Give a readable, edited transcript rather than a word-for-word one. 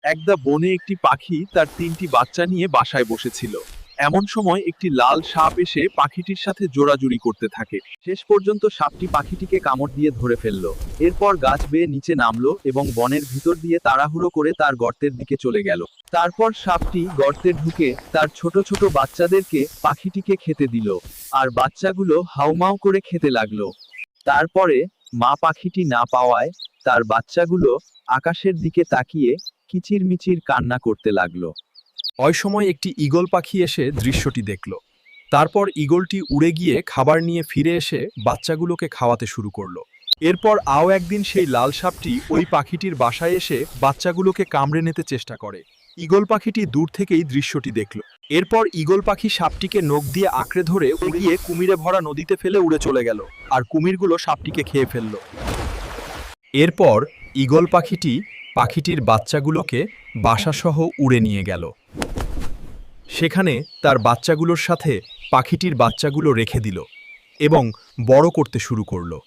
একদা বনে একটি পাখি তার তিনটি বাচ্চা নিয়ে বাসায় বসেছিল। এমন সময় একটি লাল সাপ এসে পাখিটির সাথে জোড়াজুড়ি করতে থাকে। শেষ পর্যন্ত সাপটি পাখিটিকে কামড় দিয়ে ধরে ফেলল। এরপর গাছ বেয়ে নিচে নামলো এবং বনের ভিতর দিয়ে তাড়াহুড়ো করে তার গর্তের দিকে চলে গেল। তারপর সাপটি গর্তে ঢুকে তার ছোট ছোট বাচ্চাদেরকে পাখিটিকে খেতে দিল, আর বাচ্চাগুলো হাউমাউ করে খেতে লাগলো। তারপরে মা পাখিটি না পাওয়ায় তার বাচ্চাগুলো আকাশের দিকে তাকিয়ে কিচিরমিচির কান্না করতে লাগলো। ওই সময় একটি ঈগল পাখি এসে দৃশ্যটি দেখল। তারপর ঈগলটি উড়ে গিয়ে খাবার নিয়ে ফিরে এসে বাচ্চাগুলোকে খাওয়াতে শুরু করলো। এরপর একদিন সেই লাল সাপটি ওই পাখিটির বাসায় এসে বাচ্চাগুলোকে কামড়ে নিতে চেষ্টা করে। ঈগল পাখিটি দূর থেকেই দৃশ্যটি দেখল। এরপর ঈগল পাখি সাপটিকে নখ দিয়ে আঁকড়ে ধরে উড়িয়ে কুমিরে ভরা নদীতে ফেলে উড়ে চলে গেল, আর কুমিরগুলো সাপটিকে খেয়ে ফেলল। এরপর ঈগল পাখিটি পাখিটির বাচ্চাগুলোকে বাসাসহ উড়ে নিয়ে গেল। সেখানে তার বাচ্চাগুলোর সাথে পাখিটির বাচ্চাগুলো রেখে দিল এবং বড় করতে শুরু করলো।